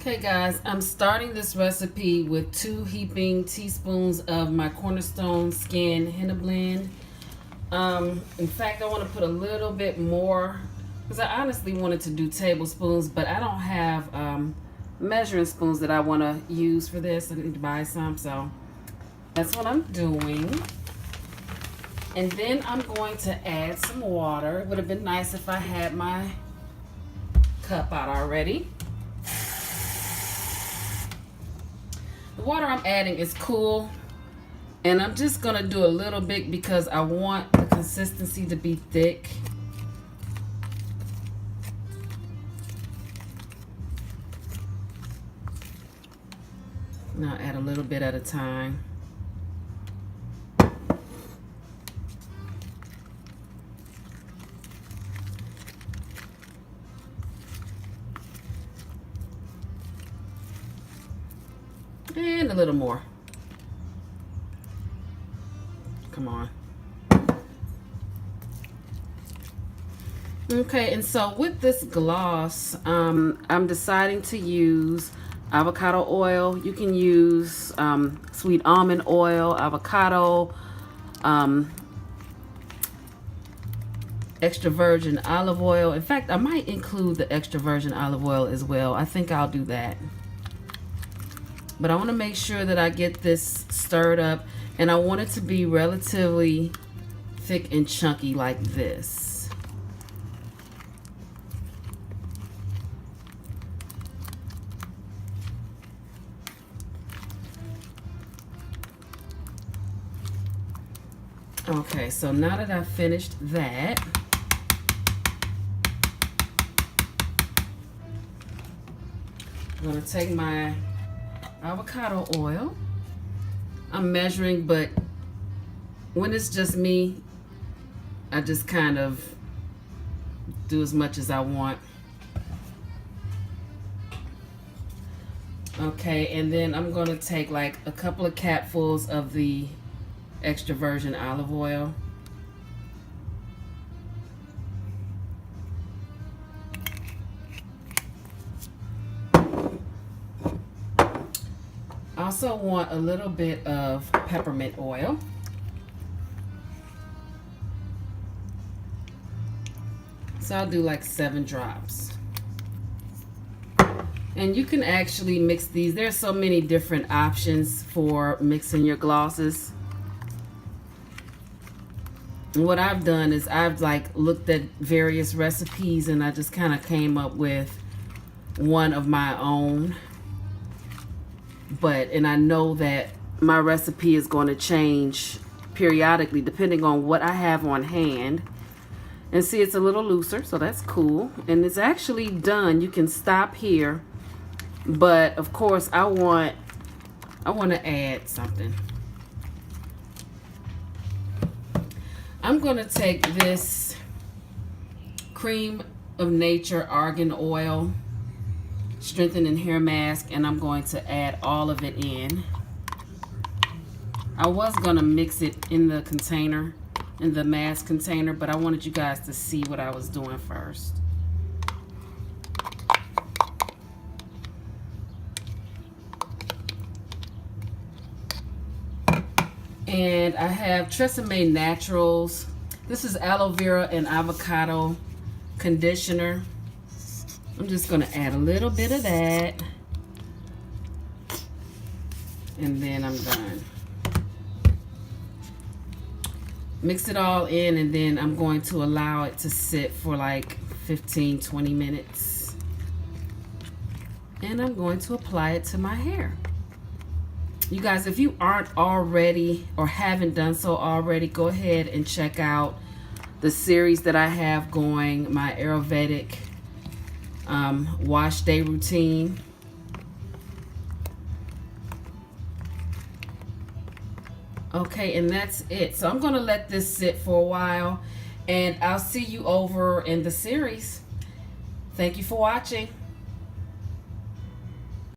Okay guys, I'm starting this recipe with 2 heaping teaspoons of my Cornerstone Skin Henna Blend. In fact, I want to put a little bit more because I honestly wanted to do tablespoons, but I don't have measuring spoons that I want to use for this. I need to buy some, so that's what I'm doing. And then I'm going to add some water. It would have been nice if I had my cup out already. The water I'm adding is cool, and I'm just gonna do a little bit because I want the consistency to be thick. Now add a little bit at a time. And a little more. Come on. Okay, and so with this gloss, I'm deciding to use avocado oil. You can use sweet almond oil, avocado, extra virgin olive oil. In fact, I might include the extra virgin olive oil as well. I think I'll do that. But I want to make sure that I get this stirred up, and I want it to be relatively thick and chunky like this. Okay, so now that I've finished that, I'm going to take my avocado oil. I'm measuring, but when it's just me, I just kind of do as much as I want. Okay, and then I'm going to take like a couple of capfuls of the extra virgin olive oil. I also want a little bit of peppermint oil. So I'll do like 7 drops. And you can actually mix these. There's so many different options for mixing your glosses. And what I've done is I've like looked at various recipes, and I just kind of came up with one of my own. And I know that my recipe is going to change periodically depending on what I have on hand. And see, it's a little looser, so that's cool. And it's actually done. You can stop here, but of course I want to add something. I'm going to take this Cream of Nature Argan Oil Strengthening Hair Mask, and I'm going to add all of it in. I was going to mix it in the container, in the mask container, but I wanted you guys to see what I was doing first. And I have Tresemme Naturals. This is aloe vera and avocado conditioner. I'm just going to add a little bit of that, and then I'm done. Mix it all in, and then I'm going to allow it to sit for like 15-20 minutes. And I'm going to apply it to my hair. You guys, if you aren't already or haven't done so already, go ahead and check out the series that I have going, my Ayurvedic wash day routine. Okay, and that's it. So I'm going to let this sit for a while, and I'll see you over in the series. Thank you for watching.